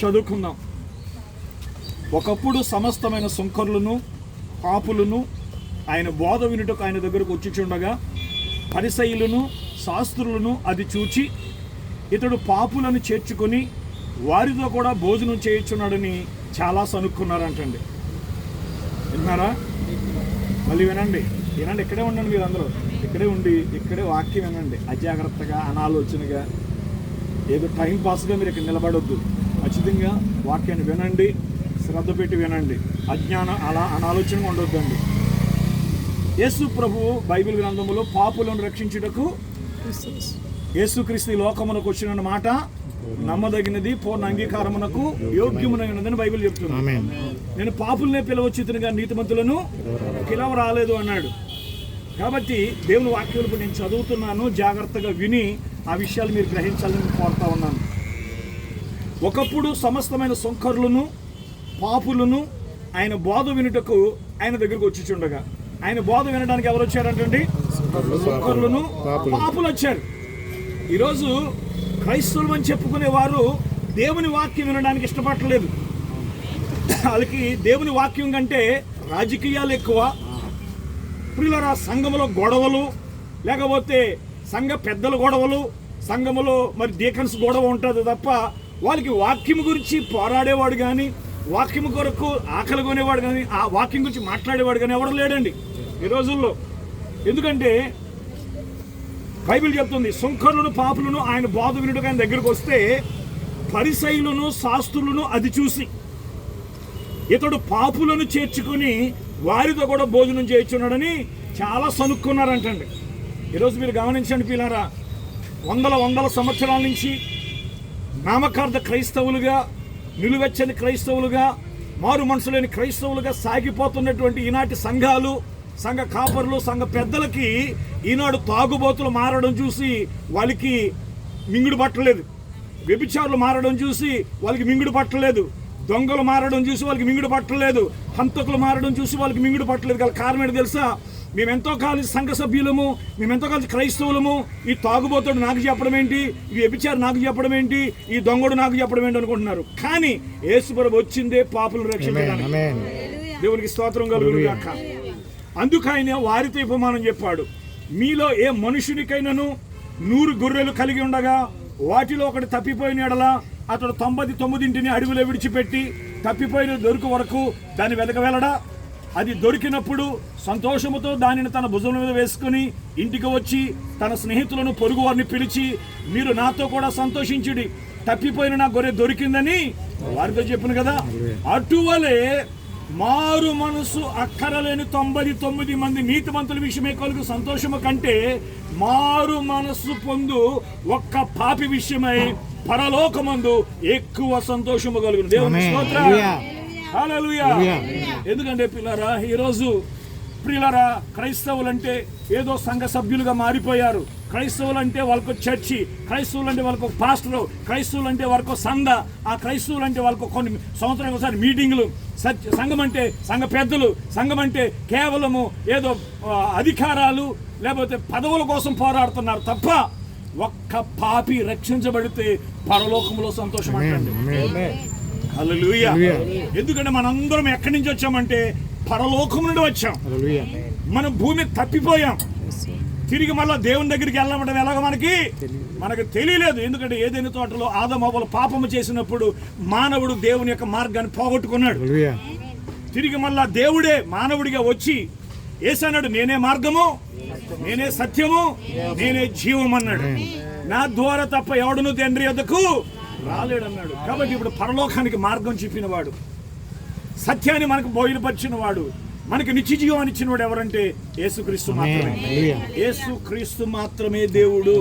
చదువుకుందాం. ఒకప్పుడు సమస్తమైన సుంకరులను పాపులను ఆయన బోధ వినుటకు ఆయన దగ్గరకు వచ్చిచుండగా పరిసయ్యులను శాస్త్రులను అది చూచి ఇతడు పాపులను చేర్చుకొని వారితో కూడా భోజనం చేయించున్నాడని చాలా సనుక్కున్నారంటండి. విన్నారా? మళ్ళీ వినండి, ఇక్కడే ఉండండి. మీరు అందరూ ఇక్కడే ఉండి ఇక్కడే వాక్యం వినండి. అజాగ్రత్తగా అనాలోచనగా ఏదో టైం పాస్గా మీరు ఇక్కడ నిలబడొద్దు. ఖచ్చితంగా వాక్యాన్ని వినండి, శ్రద్ధ పెట్టి వినండి. అలా అనాలోచనగా ఉండొద్దండి. యేసు ప్రభువు బైబిల్ గ్రంథములో పాపులను రక్షించుటకు యేసుక్రీస్తు లోకమునకు వచ్చిన మాట నమ్మదగినది, పూర్ణ అంగీకారమునకు యోగ్యమునైనదని బైబిల్ చెప్తుంది. నేను పాపులనే పిలవచ్చుతునిగా నీతిమంతులను పిలవ రాలేదు అన్నాడు. కాబట్టి దేవుని వాక్యాలు నేను చదువుతున్నాను, జాగ్రత్తగా విని ఆ విషయాలు మీరు గ్రహించాలని కోరుతా ఉన్నాను. ఒకప్పుడు సమస్తమైన సుంకరులను పాపులను ఆయన బోధ వినుటకు ఆయన దగ్గరకు వచ్చిచుండగా, ఆయన బోధ వినడానికి ఎవరు వచ్చారంటండి? సుంకరులను పాపులు వచ్చారు. ఈరోజు క్రైస్తవులు అని చెప్పుకునేవారు దేవుని వాక్యం వినడానికి ఇష్టపడలేదు. వాళ్ళకి దేవుని వాక్యం కంటే రాజకీయాలు ఎక్కువ. ప్రియులారా, సంఘములో గొడవలు, లేకపోతే సంఘ పెద్దల గొడవలు, సంఘములో మరి డీకన్స్ గొడవ ఉంటుంది తప్ప వాళ్ళకి వాక్యం గురించి పోరాడేవాడు కానీ, వాక్యం కొరకు ఆకలి కొనేవాడు కానీ, ఆ వాక్యం గురించి మాట్లాడేవాడు కానీ ఎవరు లేడండి ఈ రోజుల్లో. ఎందుకంటే బైబిల్ చెప్తుంది, సుంకరులను పాపులను ఆయన బోధ వినుటకు ఆయన దగ్గరకు వస్తే పరిసయ్యులను శాస్త్రులను అది చూసి ఇతడు పాపులను చేర్చుకొని వారితో కూడా భోజనం చేయించున్నాడని చాలా సనుక్కున్నారంటండి. ఈరోజు మీరు గమనించండి పిల్లారా, వందల సంవత్సరాల నుంచి నామకార్థ క్రైస్తవులుగా, నిలువెచ్చని క్రైస్తవులుగా, మారు మనసు లేని క్రైస్తవులుగా సాగిపోతున్నటువంటి ఈనాటి సంఘాలు, సంఘ కాపరులు, సంఘ పెద్దలకి ఈనాడు తాగుబోతులు మారడం చూసి వాళ్ళకి మింగుడు పట్టలేదు. వ్యభిచారులు మారడం చూసి వాళ్ళకి మింగుడు పట్టలేదు. దొంగలు మారడం చూసి వాళ్ళకి మింగుడు పట్టలేదు. హంతకులు మారడం చూసి వాళ్ళకి మింగుడు పట్టలేదు. గల కారణం ఏంటి తెలుసా? మేమెంతో కలిసి సంఘ సభ్యులము, మేమెంతో కలిసి క్రైస్తవులము, ఈ తాగుబోతుడు నాకు చెప్పడం ఏంటి, ఈ వ్యభిచారి నాకు చెప్పడం ఏంటి, ఈ దొంగడు నాకు చెప్పడం ఏంటి అనుకుంటున్నారు. కానీ యేసు ప్రభువు వచ్చిందే పాపులను రక్షించడానికి. దేవునికి స్తోత్రం కలుగునుగాక. అందుకు ఆయన వారితో ఉపమానం చెప్పాడు, మీలో ఏ మనుషునికైనాను 100 గొర్రెలు కలిగి ఉండగా వాటిలో ఒకటి తప్పిపోయిన ఎడల అతడు 99 అడవిలో విడిచిపెట్టి తప్పిపోయిన దొరికి వరకు దాన్ని వెతకవెళ్ళడా? అది దొరికినప్పుడు సంతోషముతో దానిని తన భుజం మీద వేసుకుని ఇంటికి వచ్చి తన స్నేహితులను, పొరుగు వారిని పిలిచి, మీరు నాతో కూడా సంతోషించుడి, తప్పిపోయిన నా గొర్రె దొరికిందని వారితో చెప్పును కదా. అటువలే మారు మనసు అక్కరలేని 99 మంది నీతిమంతుల విషయమే కలుగు సంతోషము కంటే మారు మనస్సు పొందు ఒక్క పాపి విషయమై పరలోకమందు ఎక్కువ సంతోషము కలుగును. దేవుని స్తోత్రం, హల్లెలూయా. ఎందుకంటే పిల్లరా, ఈరోజు ప్రియులరా, క్రైస్తవులంటే ఏదో సంఘ సభ్యులుగా మారిపోయారు. క్రైస్తవులంటే వాళ్ళకు చర్చి, క్రైస్తవులంటే వాళ్ళకు పాస్టరు, క్రైస్తవులంటే వాళ్ళకు సంఘ, ఆ క్రైస్తవులంటే వాళ్ళకు కొన్ని సంవత్సరానికి ఒకసారి మీటింగులు. సంఘం అంటే సంఘ పెద్దలు, సంఘం అంటే కేవలము ఏదో అధికారాలు లేకపోతే పదవుల కోసం పోరాడుతున్నారు తప్ప ఒక్క పాపి రక్షించబడితే పరలోకంలో సంతోషం అంటండి. హల్లెలూయా. ఎందుకంటే మనందరం ఎక్కడి నుంచి వచ్చామంటే పరలోకం నుండి వచ్చాం. మనం భూమి తప్పిపోయాం. తిరిగి మళ్ళా దేవుని దగ్గరికి వెళ్ళడం ఎలాగో మనకు తెలియలేదు. ఎందుకంటే ఏదైనా తోటలో ఆదాము హవ్వలు పాపము చేసినప్పుడు మానవుడు దేవుని యొక్క మార్గాన్ని పోగొట్టుకున్నాడు. తిరిగి మళ్ళా దేవుడే మానవుడిగా వచ్చి యేసన్నాడు, నేనే మార్గము, నేనే సత్యము, నేనే జీవం అన్నాడు. నా ద్వారా తప్ప ఎవడును తండ్రి యొద్దకు రాలేడన్నాడు. కాబట్టి ఇప్పుడు పరలోకానికి మార్గం చెప్పినవాడు, సత్యాన్ని మనకు బయలుపరిచిన వాడు, మనకి నిత్య జీవాన్ని ఇచ్చిన వాడు ఎవరంటే యేసుక్రీస్తు మాత్రమే. యేసుక్రీస్తు మాత్రమే దేవుడు.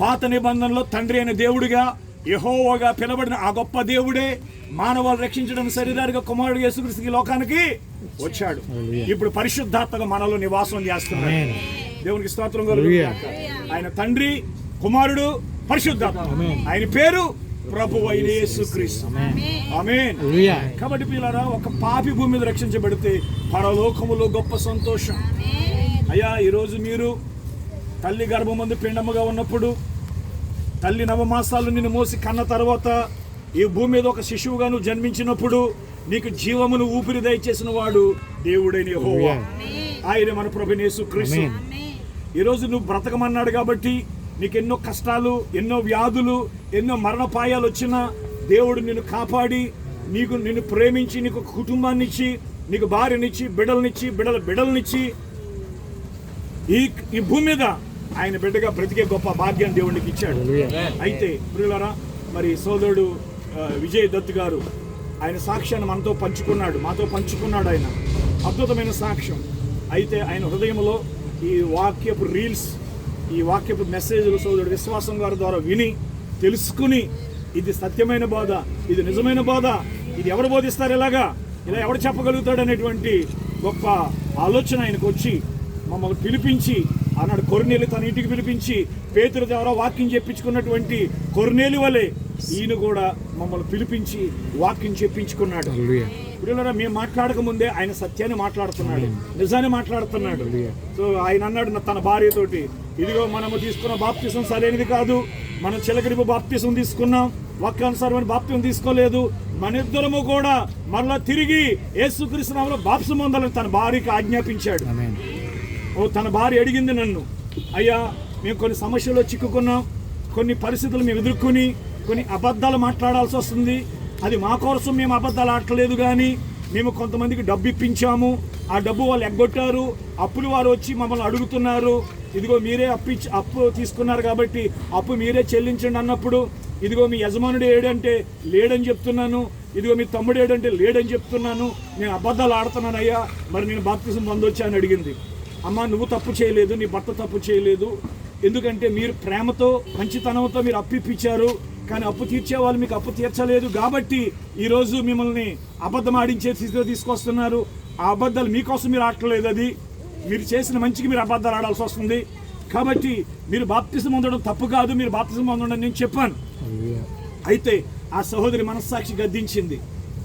పాత నిబంధనలో తండ్రి అయిన దేవుడిగా, యెహోవాగా పిలబడిన ఆ గొప్ప దేవుడే మానవాలు రక్షించడానికి శరీరానికి కుమారుడు యేసుక్రీస్తు లోకానికి వచ్చాడు. ఇప్పుడు పరిశుద్ధాత్మగా మనలో నివాసం చేస్తున్నాడు. దేవునికి స్తోత్రం కలుగుగాక. ఆయన తండ్రి, కుమారుడు, పరిశుద్ధాత్మ. ఆయన పేరు ప్రభువు అయిన యేసుక్రీస్తు. ఆమేన్. కాబట్టి పిల్లరా, ఒక పాపి భూమి మీద రక్షించబడితే పరలోకములో గొప్ప సంతోషం. అయ్యా, ఈరోజు మీరు తల్లి గర్భమందు పిండముగా ఉన్నప్పుడు, తల్లి నవమాసాలు నిన్ను మోసి కన్న తర్వాత ఈ భూమి మీద ఒక శిశువుగా నువ్వు జన్మించినప్పుడు నీకు జీవమును ఊపిరి దయచేసిన వాడు దేవుడైన యెహోవా. ఆయన మన ప్రభువైన యేసుక్రీస్తు. ఈరోజు నువ్వు బ్రతకమన్నాడు కాబట్టి నీకు ఎన్నో కష్టాలు, ఎన్నో వ్యాధులు, ఎన్నో మరణపాయాలు వచ్చినా దేవుడు నిన్ను కాపాడి నిన్ను ప్రేమించి నీకు కుటుంబాన్ని ఇచ్చి, నీకు భార్యనిచ్చి, బిడ్డలనిచ్చి ఈ భూమి మీద ఆయన బిడ్డగా బ్రతికే గొప్ప భాగ్యాన్ని దేవుడికి ఇచ్చాడు. అయితే ప్రియులారా, మరి సోదరుడు విజయ్ దత్ గారు ఆయన సాక్ష్యాన్ని మాతో పంచుకున్నాడు. ఆయన అద్భుతమైన సాక్ష్యం. అయితే ఆయన హృదయంలో ఈ వాక్యపు రీల్స్, ఈ వాక్యపు మెసేజ్లు సోదరుడు విశ్వాసం గారి ద్వారా విని తెలుసుకుని, ఇది సత్యమైన బోధ, ఇది నిజమైన బోధ, ఇది ఎవరు బోధిస్తారు, ఇలా ఎవరు చెప్పగలుగుతాడు అనేటువంటి గొప్ప ఆలోచన ఆయనకు వచ్చి మమ్మల్ని పిలిపించి, ఆనాడు కొర్నేలి తన ఇంటికి పిలిపించి పేతురు ద్వారా వాక్యం చెప్పించుకున్నటువంటి కొర్నేలి వలె ఈయన కూడా మమ్మల్ని పిలిపించి వాక్యం చెప్పించుకున్నాడు. ఇప్పుడు మేము మాట్లాడక ముందే ఆయన సత్యాన్ని మాట్లాడుతున్నాడు, నిజాన్ని మాట్లాడుతున్నాడు. సో ఆయన అన్నాడు తన భార్యతోటి, ఇదిగో మనము తీసుకున్న బాప్తిసం సరైనది కాదు, మనం చిలకరింపు బాప్తిసం తీసుకున్నాం, వాక్యానుసారమైన బాప్తిసం తీసుకోలేదు, మన ఇద్దరము కూడా మరలా తిరిగి యేసుక్రీస్తు నామములో బాప్తిసం పొందాలని తన భార్యకి ఆజ్ఞాపించాడు. తన భార్య అడిగింది నన్ను, అయ్యా మేము కొన్ని సమస్యల్లో చిక్కుకున్నాం, కొన్ని పరిస్థితులు మేము ఎదుర్కొని కొన్ని అబద్ధాలు మాట్లాడాల్సి వస్తుంది. అది మా కోసం మేము అబద్ధాలు ఆడలేదు, కానీ మేము కొంతమందికి డబ్బు ఇప్పించాము, ఆ డబ్బు వాళ్ళు ఎగ్గొట్టారు, అప్పులు వారు వచ్చి మమ్మల్ని అడుగుతున్నారు, ఇదిగో మీరే అప్పు తీసుకున్నారు కాబట్టి అప్పు మీరే చెల్లించండి అన్నప్పుడు, ఇదిగో మీ యజమానుడు ఏడంటే లేడని చెప్తున్నాను, ఇదిగో మీ తమ్ముడు ఏడంటే లేడని చెప్తున్నాను, నేను అబద్ధాలు ఆడుతున్నాను అయ్యా, మరి నేను బాప్తిసం పొందొచ్చా అని అడిగింది. అమ్మ, నువ్వు తప్పు చేయలేదు, నీ భర్త తప్పు చేయలేదు, ఎందుకంటే మీరు ప్రేమతో మంచితనంతో మీరు అప్పు ఇప్పించారు, కానీ అప్పు తీర్చే వాళ్ళు మీకు అప్పు తీర్చలేదు కాబట్టి ఈరోజు మిమ్మల్ని అబద్ధం ఆడించే స్థితిలో తీసుకొస్తున్నారు. ఆ అబద్ధాలు మీకోసం మీరు ఆడలేదు, అది మీరు చేసిన మంచికి మీరు అబద్ధాలు ఆడాల్సి వస్తుంది. కాబట్టి మీరు బాప్తిసం పొందడం తప్పు కాదు, మీరు బాప్తిసం పొందడం నేను చెప్పాను. అయితే ఆ సహోదరి మనస్సాక్షి గద్దించింది,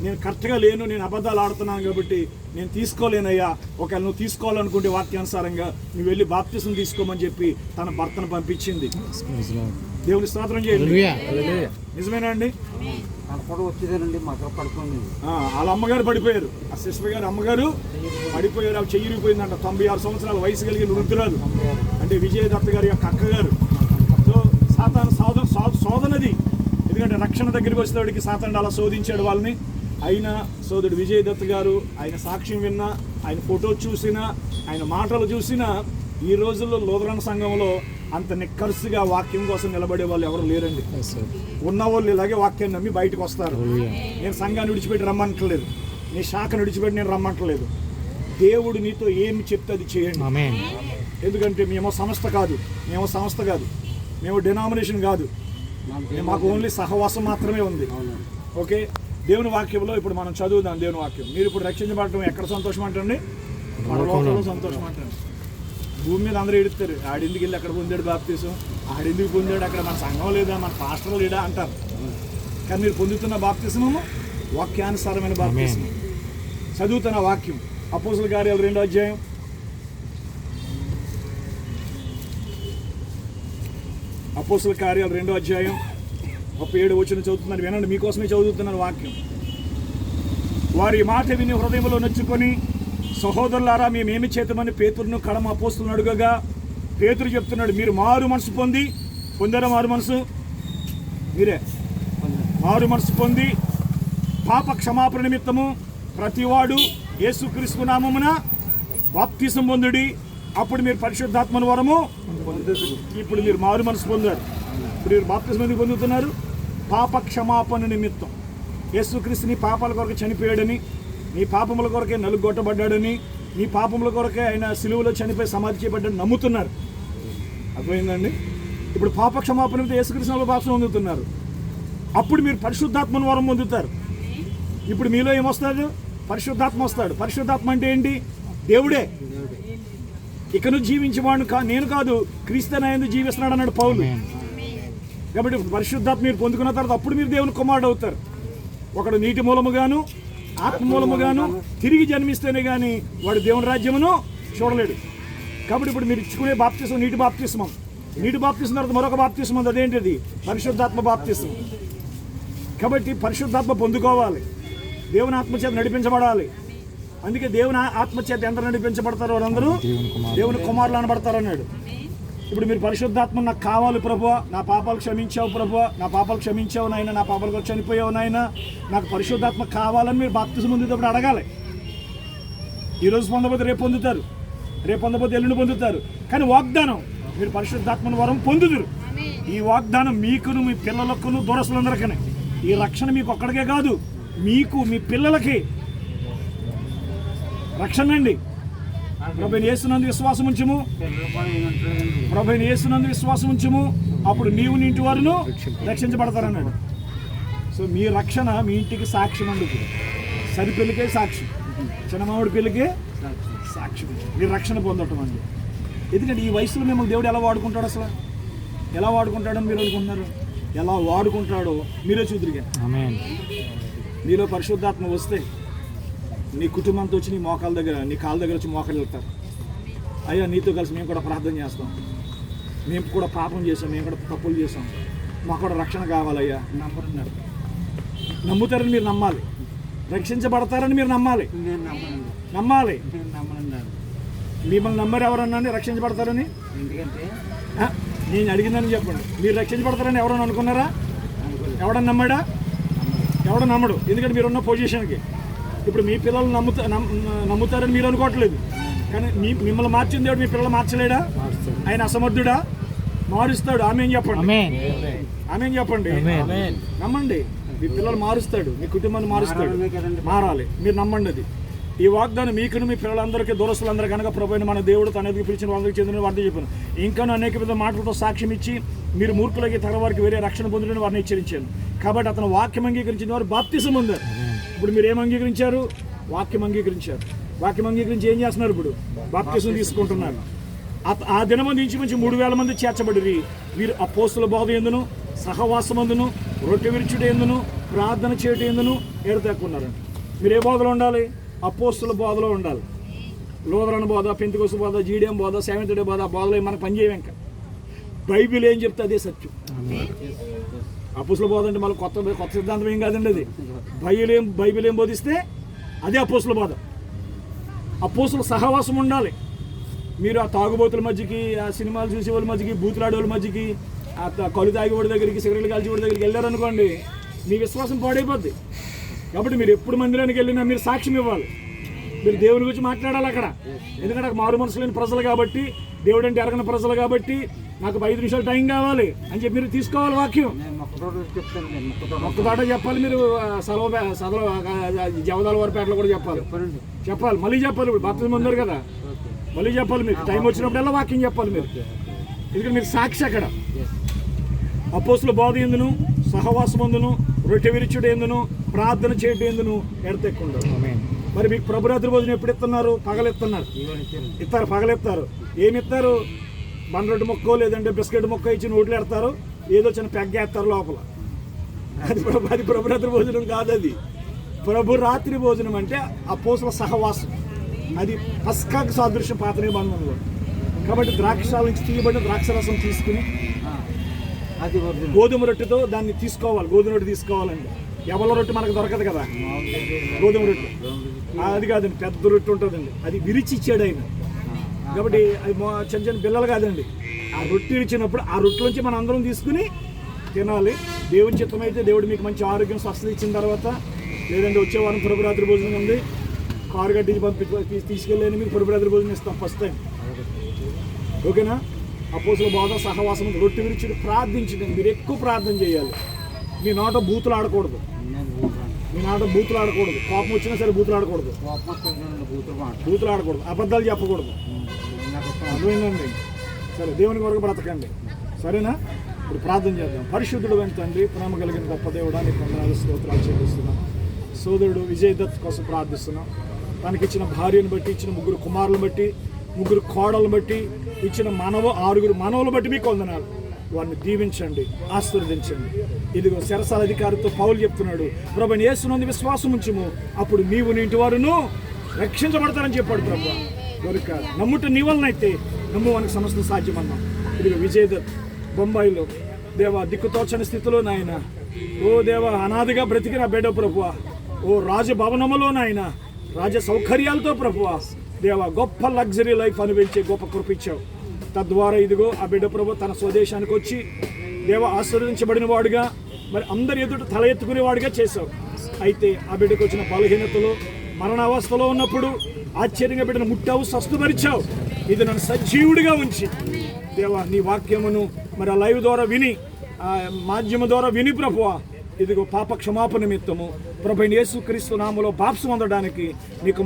నేను కరెక్ట్గా లేను, నేను అబద్ధాలు ఆడుతున్నాను కాబట్టి నేను తీసుకోలేనయ్యా, ఒకవేళ నువ్వు తీసుకోవాలనుకుంటే వాక్యానుసారంగా నువ్వు వెళ్ళి బాప్తిసం తీసుకోమని చెప్పి తన భర్తను పంపించింది. దేవుని స్తోత్రం చేయండి. నిజమేనా అండి? వాళ్ళ అమ్మగారు పడిపోయారు, ఆ సిస్టర్ గారు అమ్మగారు పడిపోయారు, అవి చెయ్యిరిగిపోయిందంట. 96 సంవత్సరాల వయసు కలిగిన వృద్ధురాలు, అంటే విజయ దత్త గారి యొక్క అక్కగారు. సో సాతాను శోధనది, ఎందుకంటే రక్షణ దగ్గరికి వచ్చేవాడికి సాతాను అలా శోధించాడు వాళ్ళని. అయినా సోదరుడు విజయ్ దత్ గారు ఆయన సాక్ష్యం విన్నా, ఆయన ఫోటో చూసినా, ఆయన మాటలు చూసినా, ఈ రోజుల్లో లూథరన్ సంఘంలో అంత నిక్కర్సుగా వాక్యం కోసం నిలబడే వాళ్ళు ఎవరు లేరండి. ఉన్నవాళ్ళు ఇలాగే వాక్యాన్ని నమ్మి బయటకు వస్తారు. నేను సంఘాన్ని విడిచిపెట్టి రమ్మంటలేదు, నీ శాఖను విడిచిపెట్టి నేను రమ్మంటలేదు. దేవుడు నీతో ఏమి చెప్తే అది చేయండి. ఎందుకంటే మేము సంస్థ కాదు, మేము డినామినేషన్ కాదు, మాకు ఓన్లీ సహవాసం మాత్రమే ఉంది. ఓకే, దేవుని వాక్యంలో ఇప్పుడు మనం చదువుదాం. దేవుని వాక్యం, మీరు ఇప్పుడు రక్షించబడటం ఎక్కడ సంతోషం అంటండి? పరలోకంలో సంతోషం అంటండి. భూమి మీద అందరూ ఎడుతారు, ఆడెందుకు వెళ్ళి అక్కడ పొందాడు బాప్తిసం, ఆడెందుకు పొందాడు, అక్కడ మన సంఘం లేదా, మన పాస్టర్ లేడా అంటారు. కానీ మీరు పొందుతున్న బాప్తిసము వాక్యానుసారమైన బాప్తిసం. చదువుతున్న వాక్యం అపోస్తలుల కార్యాలు 2వ అధ్యాయం 37వ వచనం చదువుతున్నాను, వినండి, మీకోసమే చదువుతున్నాను వాక్యం. వారి మాట విని హృదయంలో నొచ్చుకొని, సహోదరులారా మేమేమి చేతమని పేతురును కడమ అపోస్తలులను అడుగగా, పేతురు చెప్తున్నాడు, మీరు మారు మనసు పొందారా? మారు మనసు మీరే మారు మనసు పొంది పాప క్షమాపణ నిమిత్తము ప్రతివాడు యేసుక్రీస్తు నామమున బాప్తిసం పొందుడి, అప్పుడు మీరు పరిశుద్ధాత్మను వరము పొందుతారు. ఇప్పుడు మీరు మారు మనసు పొందారు. ఇప్పుడు మీరు బాప్తిసం ఎందుకు పొందుతున్నారు? పాప క్షమాపణ నిమిత్తం. యేసుక్రీస్తు నీ పాపాల కొరకు చనిపోయాడని, నీ పాపముల కొరకే నలుగొట్టబడ్డాడని, నీ పాపముల కొరకే ఆయన సిలువలో చనిపోయి సమాధి చేయబడ్డాడని నమ్ముతున్నారు. అర్థమైందండి? ఇప్పుడు పాప క్షమాపణ నిమిత్తం యేసుక్రీస్తులో బాప్తిసం పొందుతున్నారు. అప్పుడు మీరు పరిశుద్ధాత్మను వరం పొందుతారు. ఇప్పుడు మీలో ఏమొస్తాడు? పరిశుద్ధాత్మ వస్తాడు. పరిశుద్ధాత్మ అంటే ఏంటి? దేవుడే. ఇక నువ్వు జీవించేవాడు నేను కాదు, క్రీస్తు నాయందు జీవిస్తున్నాడు అన్నాడు పౌలు. కాబట్టి పరిశుద్ధాత్మ మీరు పొందుకున్న తర్వాత అప్పుడు మీరు దేవుని కుమారుడు అవుతారు. ఒకడు నీటి మూలముగాను ఆత్మ మూలముగాను తిరిగి జన్మిస్తేనే కానీ వాడు దేవుని రాజ్యమును చూడలేడు. కాబట్టి ఇప్పుడు మీరు ఇచ్చుకునే బాప్తిసం నీటి బాప్తిస్మం. నీటి బాప్తిసం తర్వాత మరొక బాప్తిస్మం, అదేంటిది? పరిశుద్ధాత్మ బాప్తిస్మం. కాబట్టి పరిశుద్ధాత్మ పొందుకోవాలి, దేవుని ఆత్మచేత నడిపించబడాలి. అందుకే దేవుని ఆత్మచేత ఎంత నడిపించబడతారో వాళ్ళందరూ దేవుని కుమారులు అనబడతారు అన్నాడు. ఇప్పుడు మీరు పరిశుద్ధాత్మ నాకు కావాలి ప్రభువా, నా పాపాలు క్షమించావు ప్రభువా, నా పాపాలు క్షమించావు నాయన, నా పాపాలకు చనిపోయావు నాయన, నాకు పరిశుద్ధాత్మ కావాలని మీరు బాప్తిజం పొందేటప్పుడు అడగాలి. ఈరోజు పొందబోతే రేపు పొందుతారు, రేపు పొందబోతే ఎల్లుండి పొందుతారు. కానీ వాగ్దానం మీరు పరిశుద్ధాత్మను వరం పొందుదురు. ఈ వాగ్దానం మీకును మీ పిల్లలకును దూరస్తులందరికీ. ఈ రక్షణ మీకు ఒక్కడికే కాదు, మీకు మీ పిల్లలకి రక్షణ అండి. ప్రభువైన యేసునందు విశ్వాసం ఉంచుము, ప్రభువైన యేసునందు విశ్వాసం ఉంచుము, అప్పుడు నీవు నీ ఇంటి వారును రక్షించబడతారన్నాడు. సో మీ రక్షణ మీ ఇంటికి సాక్ష్యం అండి. సరి పెళ్ళికే సాక్ష్యం, చిన్నమావిడి పెళ్ళికే సాక్ష్యం, మీరు రక్షణ పొందటం అండి. ఎందుకంటే ఈ వయసులో మిమ్మల్ని దేవుడు ఎలా వాడుకుంటాడు, అసలు ఎలా వాడుకుంటాడని మీరు అనుకుంటున్నారు? ఎలా వాడుకుంటాడో మీరే చూదురుగా. నీలో పరిశుద్ధాత్మ వస్తే నీ కుటుంబంతో వచ్చి నీ మోకాల దగ్గర, నీ కాళ్ళ దగ్గర వచ్చి మోకాలు వెళ్తారు. అయ్యా నీతో కలిసి మేము కూడా ప్రార్థన చేస్తాం, మేము కూడా పాపం చేసాం, మేము కూడా తప్పులు చేసాం, మాకు కూడా రక్షణ కావాలయ్యా. నమ్ముతారని మీరు నమ్మాలి, రక్షించబడతారని మీరు నమ్మాలి. నమ్మాలి. మిమ్మల్ని నమ్మరు ఎవరన్నా రక్షించబడతారని? నేను అడిగిందని చెప్పండి. మీరు రక్షించబడతారని ఎవరన్నా అనుకున్నారా? ఎవడన్నా నమ్మాడా? ఎవడ నమ్మడు. ఎందుకంటే మీరున్న పొజిషన్కి. ఇప్పుడు మీ పిల్లలు నమ్ముతారని మీరు అనుకోవట్లేదు, కానీ మిమ్మల్ని మార్చిన దేవుడు మీ పిల్లలు మార్చలేడా? ఆయన అసమర్థుడా? మారుస్తాడు. ఆమేన్ చెప్పండి, ఆమేన్ చెప్పండి. నమ్మండి, మీ పిల్లలు మారుస్తాడు, మీ కుటుంబాన్ని మారుస్తాడు. మారాలి, మీరు నమ్మండి. అది ఈ వాగ్దానం మీకును మీ పిల్లలందరికీ దూరస్తులందరూ కనుక ప్రభువైన మన దేవుడు తన ఎదుగు పిలిచిన వాళ్ళకి చెందిన వార్త చెప్పాను. ఇంకాను అనేక విధ మాటలతో సాక్ష్యం ఇచ్చి మీరు మూర్ఖులకి తన వారికి వేరే రక్షణ పొందులని వారిని హెచ్చరించాను. కాబట్టి అతను వాక్యం అంగీకరించిన వారు బాప్తిసం పొందారు. ఇప్పుడు మీరు ఏం అంగీకరించారు? వాక్యం అంగీకరించారు. వాక్యం అంగీకరించి ఏం చేస్తున్నారు? ఇప్పుడు బాప్తిసం తీసుకుంటున్నారు. ఆ దినమంది ఇంచుమించు 3,000 మంది చేర్చబడిరి. వీరు అపోస్తుల బోధ ఎందును, సహవాసమందును, రొట్టె విరుచుట ఎందును, ప్రార్థన చేయట ఎందును ఎడతెక్కున్నారు. మీరు ఏ బోధలో ఉండాలి? అపోస్తుల బోధలో ఉండాలి. లూథరన్ బోధ, పెంతెకోస్తు బోధ, జీడియం బోధ, సెవెంత్ డే బోధ, బోధలో మనకు పనిచేయం. ఇంకా బైబిల్ ఏం చెప్తే అదే సత్యం. అపోస్తుల బోధ అంటే మళ్ళీ కొత్త సిద్ధాంతం ఏం కాదండి. అది బైబిల్ ఏం బోధిస్తే అదే అపోస్తుల బోధ. అపోస్తుల సహవాసం ఉండాలి. మీరు ఆ తాగుబోతుల మధ్యకి, ఆ సినిమాలు చూసే వాళ్ళ మధ్యకి, బూతులాడే వాళ్ళ మధ్యకి, ఆ కళ్ళు తాగేవాడి దగ్గరికి, సిగరెట్లు కాల్చేవాడి దగ్గరికి వెళ్ళారనుకోండి, మీ విశ్వాసం పాడైపోద్ది. కాబట్టి మీరు ఎప్పుడు మందిరానికి వెళ్ళినా మీరు సాక్ష్యం ఇవ్వాలి. మీరు దేవుని గురించి మాట్లాడాలి అక్కడ. ఎందుకంటే అక్కడ మారు మనసు లేని ప్రజలు కాబట్టి, దేవుడు అంటే ఎరగని ప్రజలు కాబట్టి, నాకు 5 నిమిషాలు టైం కావాలి అని చెప్పి మీరు తీసుకోవాలి వాక్యం. ఒక్కదాట చెప్పాలి. మీరు జవదాల వారిపేటలో కూడా చెప్పాలి. మళ్ళీ చెప్పాలి. ఇప్పుడు బాప్తిజం పొందారు కదా, మళ్ళీ చెప్పాలి. మీకు టైం వచ్చినప్పుడల్లా వాక్యం చెప్పాలి మీరు. ఎందుకంటే మీరు సాక్షి అక్కడ. అపోస్తుల బోధ ఎందును, సహవాసమందును, రొట్టె విరుచుడు ఎందును, ప్రార్థన చేయటం ఎందును ఎడతెక్కుంటారు. మరి మీకు ప్రభురాత్రి భోజనం ఎప్పుడు ఇస్తున్నారు? పగలెత్తున్నారు. పగలెత్తారు. ఏమి ఇస్తారు? బండ్రొడ్డు మొక్కో లేదంటే బిస్కెట్ మొక్క ఇచ్చి నోట్లు ఎడతారు, ఏదో చిన్న పెగ్గేస్తారు లోపల. అది ప్రభురాత్రి భోజనం కాదు. అది ప్రభు రాత్రి భోజనం అంటే అపోస్తుల సహవాసం. అది పస్కాకు సాదృశ్యం పాత నిబంధనలో. కాబట్టి ద్రాక్షాల నుంచి తీయబడిన ద్రాక్షరసం తీసుకుని గోధుమ రొట్టెతో దాన్ని తీసుకోవాలి. గోధుమ రొట్టె తీసుకోవాలండి. ఎవల రొట్టె మనకు దొరకదు కదా, గోధుమ రొట్టె. అది కాదండి, పెద్ద రొట్టె ఉంటుందండి. అది విరిచి ఇచ్చాడు ఆయన. కాబట్టి అది చిన్న చిన్న పిల్లలు కాదండి. ఆ రొట్టె ఇచ్చినప్పుడు ఆ రొట్టెలోంచి మనం అందరం తీసుకుని తినాలి. దేవుని చిత్తం అయితే దేవుడు మీకు మంచి ఆరోగ్యం, స్వస్థత ఇచ్చిన తర్వాత, లేదంటే వచ్చే వారం ప్రభురాత్రి భోజనం ఉంది, కారు కట్టించి తీసుకెళ్ళని మీకు ప్రభురాత్రి భోజనం ఇస్తాం ఫస్ట్ టైం. ఓకేనా? అపోస్తుల బోధ, సహవాసం, రొట్టె విరిచి ప్రార్థించండి. మీరు ఎక్కువ ప్రార్థన చేయాలి. మీ నోట బూతులు ఆడకూడదు. కోపం వచ్చినా సరే బూతులు ఆడకూడదు. అబద్ధాలు చెప్పకూడదు. అర్థమైందండి? సరే, దేవుని కొరకు బ్రతకండి. సరేనా? ఇప్పుడు ప్రార్థన చేద్దాం. పరిశుద్ధుడు అయిన తండ్రి, ప్రేమ కలిగిన గొప్ప దేవుడా, నీకు వందనాలు, స్తోత్రాలు చెల్లిస్తున్నాం. సోదరుడు విజయ్ దత్ కోసం ప్రార్థిస్తున్నాం. తనకిచ్చిన భార్యను బట్టి, ఇచ్చిన 3 కుమారులను బట్టి, 3 కోడలను బట్టి, ఇచ్చిన 6 మనవలను బట్టి మీకు వందనాలు. వారిని దీవించండి, ఆశీర్వదించండి. ఇదిగో శరసాల అధికారితో పౌలు చెప్తున్నాడు, ప్రభువైన యేసునందు విశ్వాసం ఉంచుము, అప్పుడు నీవు నీ ఇంటి వారును రక్షించబడతారని చెప్పాడు. ప్రభు కనుక నమ్ముట నీ వలనైతే నమ్మువానికి సమస్తం సాధ్యమన్నాం. ఇదిగో విజయ్ దత్ బొంబాయిలో దేవా దిక్కుతోచని స్థితిలో నాయన ఓ దేవ, అనాథగా బ్రతికిన బిడ్డ ప్రభువా, ఓ రాజభవనములో నాయన రాజ సౌకర్యాలతో ప్రభువా దేవ గొప్ప లగ్జరీ లైఫ్ అనుభవించే గొప్ప కృప ఇచ్చావు. తద్వారా ఇదిగో ఆ బిడ్డ ప్రభు తన స్వదేశానికి వచ్చి దేవ ఆశీర్వదించబడిన వాడుగా, మరి అందరి ఎదుట తల ఎత్తుకునేవాడుగా చేశావు. అయితే ఆ బిడ్డకు వచ్చిన బలహీనతలో మరణావస్థలో ఉన్నప్పుడు ఆశ్చర్యంగా బిడ్డను ముట్టావు, స్వస్థపరిచావు. ఇది నన్ను సజీవుడిగా ఉంచి దేవా నీ వాక్యమును మరి ఆ లైవ్ ద్వారా విని, ఆ మాధ్యమం ద్వారా విని ప్రభువా ఇదిగో పాప క్షమాపణ నిమిత్తము ప్రభు యేసుక్రీస్తు నామములో బాప్సు పొందడానికి నీకు